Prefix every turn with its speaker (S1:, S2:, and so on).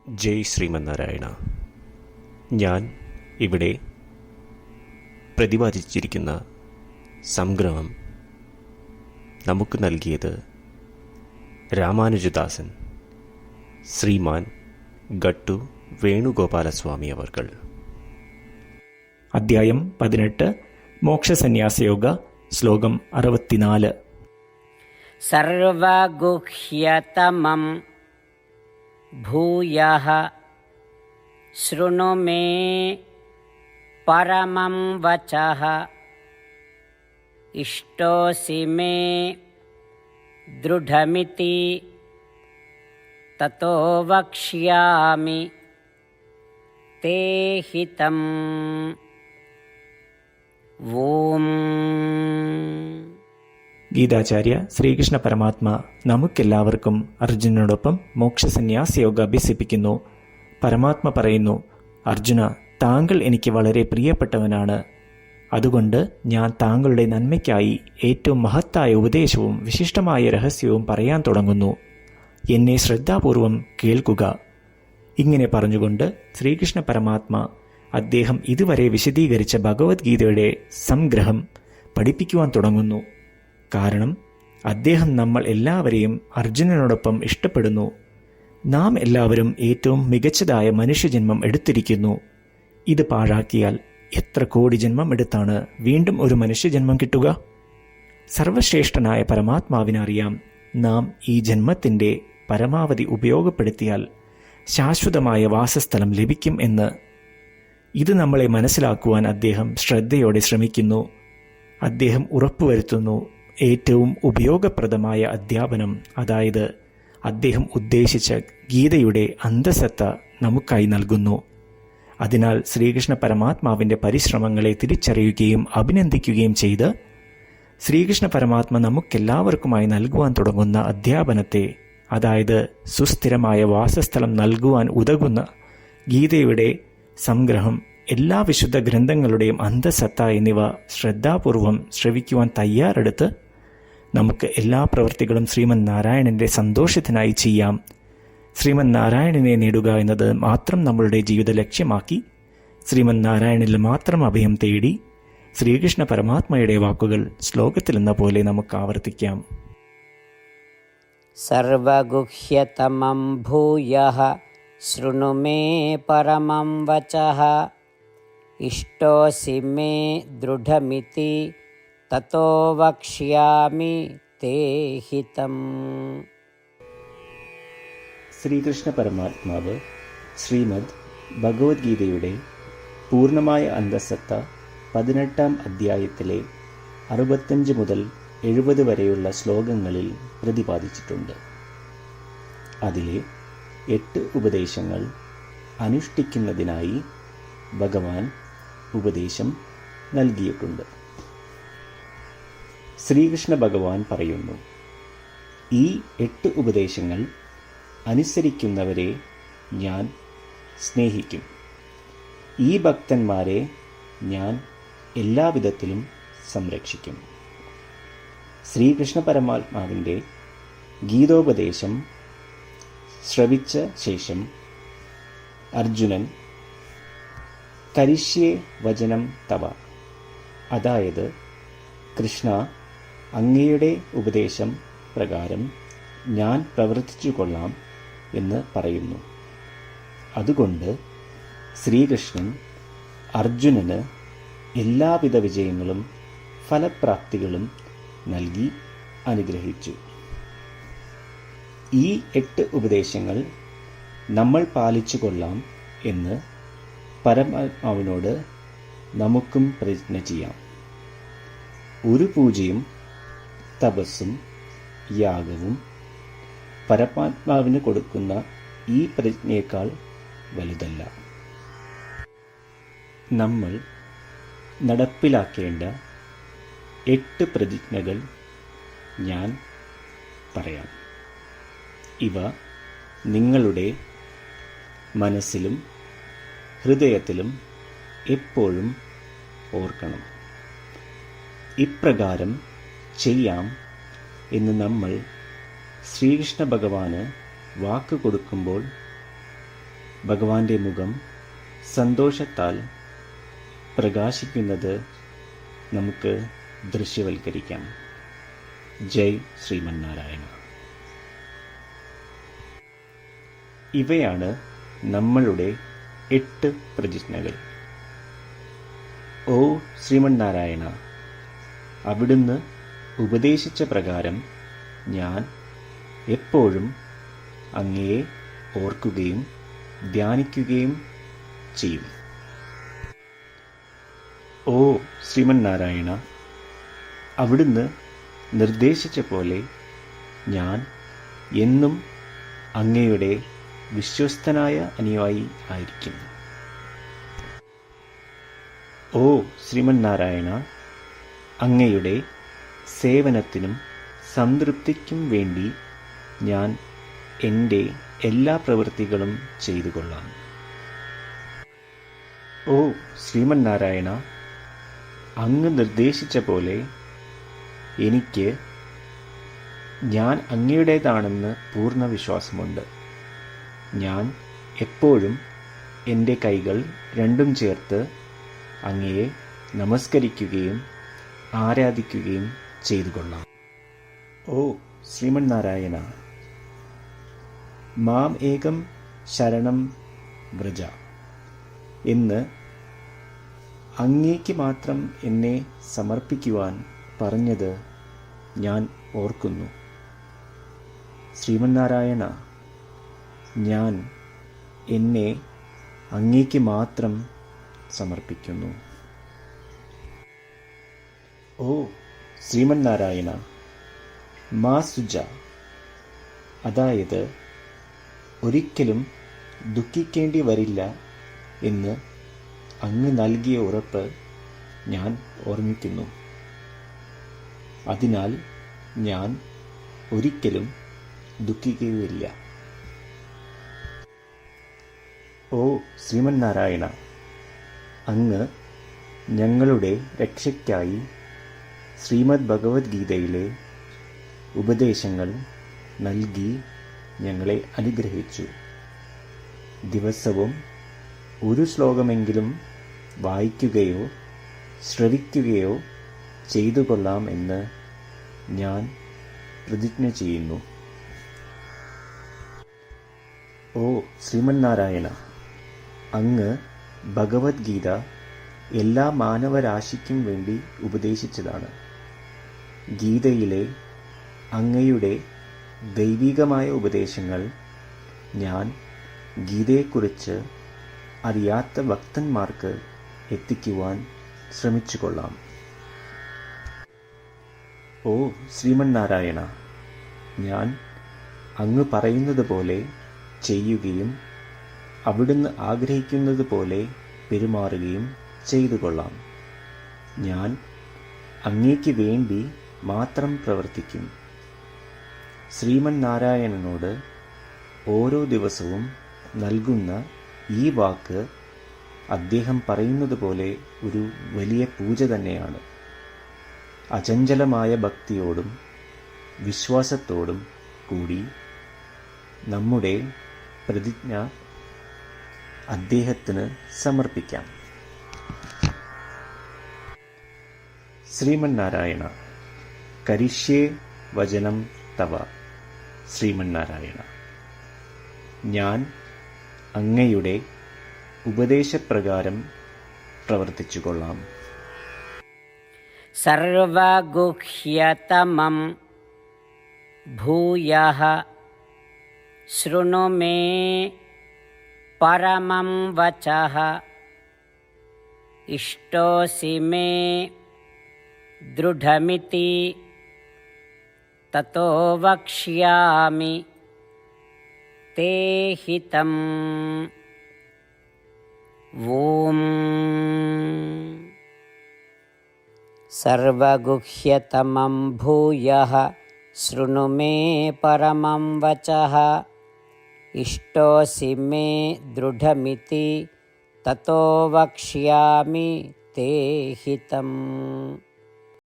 S1: ജയ് ശ്രീമന്നാരായണ. ഞാൻ ഇവിടെ പ്രതിപാദിച്ചിരിക്കുന്ന സംഗ്രഹം നമുക്ക് നൽകിയത് രാമാനുജദാസൻ ശ്രീമാൻ ഗട്ടു വേണുഗോപാലസ്വാമി അവർകൾ.
S2: അധ്യായം 18 മോക്ഷസന്യാസയോഗ, ശ്ലോകം 64.
S3: സർവഗുഹ്യതമം ഭൂയഃ ശൃണു മേ പരമം വചഃ ഇഷ്ടോസി മേ ദൃഢമിതി തതോ വക്ഷ്യാമി തേ ഹിതം. ഓം.
S2: ഗീതാചാര്യ ശ്രീകൃഷ്ണ പരമാത്മ നമുക്കെല്ലാവർക്കും അർജുനനോടൊപ്പം മോക്ഷസന്യാസയോഗ അഭ്യസിപ്പിക്കുന്നു. പരമാത്മ പറയുന്നു, അർജുന, താങ്കൾ എനിക്ക് വളരെ പ്രിയപ്പെട്ടവനാണ്. അതുകൊണ്ട് ഞാൻ താങ്കളുടെ നന്മയ്ക്കായി ഏറ്റവും മഹത്തായ ഉപദേശവും വിശിഷ്ടമായ രഹസ്യവും പറയാൻ തുടങ്ങുന്നു. എന്നെ ശ്രദ്ധാപൂർവം കേൾക്കുക. ഇങ്ങനെ പറഞ്ഞുകൊണ്ട് ശ്രീകൃഷ്ണ പരമാത്മ അദ്ദേഹം ഇതുവരെ വിശദീകരിച്ച ഭഗവത്ഗീതയുടെ സംഗ്രഹം പഠിപ്പിക്കുവാൻ തുടങ്ങുന്നു. കാരണം അദ്ദേഹം നമ്മൾ എല്ലാവരെയും അർജുനനോടൊപ്പം ഇഷ്ടപ്പെടുന്നു. നാം എല്ലാവരും ഏറ്റവും മികച്ചതായ മനുഷ്യജന്മം എടുത്തിരിക്കുന്നു. ഇത് പാഴാക്കിയാൽ എത്ര കോടി ജന്മം എടുത്താണ് വീണ്ടും ഒരു മനുഷ്യജന്മം കിട്ടുക? സർവശ്രേഷ്ഠനായ പരമാത്മാവിനറിയാം നാം ഈ ജന്മത്തിൻ്റെ പരമാവധി ഉപയോഗപ്പെടുത്തിയാൽ ശാശ്വതമായ വാസസ്ഥലം ലഭിക്കും എന്ന്. ഇത് നമ്മളെ മനസ്സിലാക്കുവാൻ അദ്ദേഹം ശ്രദ്ധയോടെ ശ്രമിക്കുന്നു. അദ്ദേഹം ഉറപ്പുവരുത്തുന്നു ഏറ്റവും ഉപയോഗപ്രദമായ അധ്യാപനം, അതായത് അദ്ദേഹം ഉദ്ദേശിച്ച ഗീതയുടെ അന്തസത്ത നമുക്കായി നൽകുന്നു. അതിനാൽ ശ്രീകൃഷ്ണ പരമാത്മാവിൻ്റെ പരിശ്രമങ്ങളെ തിരിച്ചറിയുകയും അഭിനന്ദിക്കുകയും ചെയ്ത് ശ്രീകൃഷ്ണ പരമാത്മ നമുക്കെല്ലാവർക്കുമായി നൽകുവാൻ തുടങ്ങുന്ന അധ്യാപനത്തെ, അതായത് സുസ്ഥിരമായ വാസസ്ഥലം നൽകുവാൻ ഉതകുന്ന ഗീതയുടെ സംഗ്രഹം, എല്ലാ വിശുദ്ധ ഗ്രന്ഥങ്ങളുടെയും അന്തസത്ത എന്നിവ ശ്രദ്ധാപൂർവം ശ്രവിക്കുവാൻ തയ്യാറെടുത്ത് നമുക്ക് എല്ലാ പ്രവൃത്തികളും ശ്രീമൻ നാരായണൻ്റെ സന്തോഷത്തിനായി ചെയ്യാം. ശ്രീമൻ നാരായണനെ നേടുക എന്നത് മാത്രം നമ്മളുടെ ജീവിത ലക്ഷ്യമാക്കി ശ്രീമൻ നാരായണനിൽ മാത്രം അഭയം തേടി ശ്രീകൃഷ്ണ പരമാത്മയുടെ വാക്കുകൾ ശ്ലോകത്തിൽ എന്ന പോലെ നമുക്ക് ആവർത്തിക്കാം.
S3: സർവഗുഹ്യതമം ഭൂയഃ ശൃണു മേ പരമം വചഃ ഇഷ്ടോസി മേ ദൃഢമിതി തതോ വക്ഷ്യാമി തേ ഹിതം.
S2: ശ്രീകൃഷ്ണ പരമാത്മാവ് ശ്രീമദ് ഭഗവത്ഗീതയുടെ പൂർണ്ണമായ അന്തസത്ത 18-ാം അധ്യായത്തിലെ 65 മുതൽ 70 വരെയുള്ള ശ്ലോകങ്ങളിൽ പ്രതിപാദിച്ചിട്ടുണ്ട്. അതിലെ 8 ഉപദേശങ്ങൾ അനുഷ്ഠിക്കുന്നതിനായി ഭഗവാൻ ഉപദേശം നൽകിയിട്ടുണ്ട്. ശ്രീകൃഷ്ണ ഭഗവാൻ പറയുന്നു, ഈ 8 ഉപദേശങ്ങൾ അനുസരിക്കുന്നവരെ ഞാൻ സ്നേഹിക്കും. ഈ ഭക്തന്മാരെ ഞാൻ എല്ലാവിധത്തിലും സംരക്ഷിക്കും. ശ്രീകൃഷ്ണ പരമാത്മാവിൻ്റെ ഗീതോപദേശം ശ്രവിച്ച ശേഷം അർജുനൻ കരിഷ്യേ വചനം തവ, അതായത് കൃഷ്ണ, അങ്ങയുടെ ഉപദേശം പ്രകാരം ഞാൻ പ്രവർത്തിച്ചു കൊള്ളാം എന്ന് പറയുന്നു. അതുകൊണ്ട് ശ്രീകൃഷ്ണൻ അർജുനന് എല്ലാവിധ വിജയങ്ങളും ഫലപ്രാപ്തികളും നൽകി അനുഗ്രഹിച്ചു. ഈ 8 ഉപദേശങ്ങൾ നമ്മൾ പാലിച്ചു കൊള്ളാം എന്ന് പരമാത്മാവിനോട് നമുക്കും പ്രതിജ്ഞ ചെയ്യാം. ഒരു പൂജയും തപസ്സും യാഗവും പരമാത്മാവിന് കൊടുക്കുന്ന ഈ പ്രതിജ്ഞയേക്കാൾ വലുതല്ല. നമ്മൾ നടപ്പിലാക്കേണ്ട 8 പ്രതിജ്ഞകൾ ഞാൻ പറയാം. ഇവ നിങ്ങളുടെ മനസ്സിലും ഹൃദയത്തിലും എപ്പോഴും ഓർക്കണം. ഇപ്രകാരം ചെയ്യാം എന്ന് നമ്മൾ ശ്രീകൃഷ്ണ ഭഗവാന് വാക്ക് കൊടുക്കുമ്പോൾ ഭഗവാന്റെ മുഖം സന്തോഷത്താൽ പ്രകാശിക്കുന്നത് നമുക്ക് ദൃശ്യവൽക്കരിക്കാം. ജയ് ശ്രീമന്നാരായണ. ഇവയാണ് നമ്മളുടെ 8 പ്രതിജ്ഞകൾ. ഓ ശ്രീമന്നാരായണ, അവിടുന്ന് ഉപദേശിച്ച പ്രകാരം ഞാൻ എപ്പോഴും അങ്ങയെ ഓർക്കുകയും ധ്യാനിക്കുകയും ചെയ്യും. ഓ ശ്രീമന്നാരായണ, അവിടുന്ന് നിർദ്ദേശിച്ച പോലെ ഞാൻ എന്നും അങ്ങയുടെ വിശ്വസ്തനായ അനുയായി ആയിരിക്കും. ഓ ശ്രീമന്നാരായണ, അങ്ങയുടെ സേവനത്തിനും സംതൃപ്തിക്കും വേണ്ടി ഞാൻ എൻ്റെ എല്ലാ പ്രവൃത്തികളും ചെയ്തു കൊള്ളാം. ഓ ശ്രീമന്നാരായണ, അങ്ങ് നിർദ്ദേശിച്ച പോലെ എനിക്ക് ഞാൻ അങ്ങയുടേതാണെന്ന് പൂർണ്ണ വിശ്വാസമുണ്ട്. ഞാൻ എപ്പോഴും എൻ്റെ കൈകൾ രണ്ടും ചേർത്ത് അങ്ങയെ നമസ്കരിക്കുകയും ആരാധിക്കുകയും ചെയ്തു കൊള്ളാം. ഓ ശ്രീമന്നാരായണ, മാം ഏകം ശരണം വ്രജ എന്ന് അങ്ങേക്ക് മാത്രം എന്നെ സമർപ്പിക്കുവാൻ പറഞ്ഞത് ഞാൻ ഓർക്കുന്നു. ശ്രീമന്നാരായണ, ഞാൻ എന്നെ അങ്ങേക്ക് മാത്രം സമർപ്പിക്കുന്നു. ഓ ശ്രീമന്നാരായണ, മാ സുജ, അതായത് ഒരിക്കലും ദുഃഖിക്കേണ്ടി വരില്ല എന്ന് അങ്ങ് നൽകിയ ഉറപ്പ് ഞാൻ ഓർമ്മിക്കുന്നു. അതിനാൽ ഞാൻ ഒരിക്കലും ദുഃഖിക്കുകയില്ല. ഓ ശ്രീമന്നാരായണ, അങ്ങ് ഞങ്ങളുടെ രക്ഷയ്ക്കായി ശ്രീമദ് ഭഗവത്ഗീതയിലെ ഉപദേശങ്ങൾ നൽകി ഞങ്ങളെ അനുഗ്രഹിച്ചു. ദിവസവും ഒരു ശ്ലോകമെങ്കിലും വായിക്കുകയോ ശ്രവിക്കുകയോ ചെയ്തു കൊള്ളാം എന്ന് ഞാൻ പ്രതിജ്ഞ ചെയ്യുന്നു. ഓ ശ്രീമന്നാരായണ, അങ്ങ് ഭഗവത്ഗീത എല്ലാ മാനവരാശിക്കും വേണ്ടി ഉപദേശിച്ചതാണ്. ഗീതയിലെ അങ്ങയുടെ ദൈവികമായ ഉപദേശങ്ങൾ ഞാൻ ഗീതയെക്കുറിച്ച് അറിയാത്ത ഭക്തന്മാർക്ക് എത്തിക്കുവാൻ ശ്രമിച്ചുകൊള്ളാം. ഓ ശ്രീമന്നാരായണ, ഞാൻ അങ്ങ് പറയുന്നത് പോലെ ചെയ്യുകയും അവിടുന്ന് ആഗ്രഹിക്കുന്നത് പോലെ പെരുമാറുകയും ചെയ്തു കൊള്ളാം. ഞാൻ അങ്ങേക്ക് വേണ്ടി മാത്രം പ്രവർത്തിക്കും. ശ്രീമന്നാരായണനോട് ഓരോ ദിവസവും നൽകുന്ന ഈ വാക്ക് അദ്ദേഹം പറയുന്നത് പോലെ ഒരു വലിയ പൂജ തന്നെയാണ്. അചഞ്ചലമായ ഭക്തിയോടും വിശ്വാസത്തോടും കൂടി നമ്മുടെ പ്രതിജ്ഞ അദ്ദേഹത്തിന് സമർപ്പിക്കാം. ശ്രീമന്നാരായണ, കരിഷ്യേ വചനം തവ. ശ്രീമന്നാരായണ, ഞാൻ അങ്ങയുടെ ഉപദേശപ്രകാരം പ്രവർത്തിച്ചുകൊള്ളാം.
S3: സർവഗുഹ്യതമം ഭൂയഃ ശൃണു മേ പരമം വചഃ. ഇഷ്ടോസി മേ ദൃഢമിതി തതോ വക്ഷ്യാമി തേ ഹിതം. ഓം സർവഗുഹ്യതമം ഭൂയഃ ശൃണു മേ പരമം വചഃ. ഇഷ്ടോസി മേ ദൃഢമിതി തതോ വക്ഷ്യാമി തേ ഹിതം.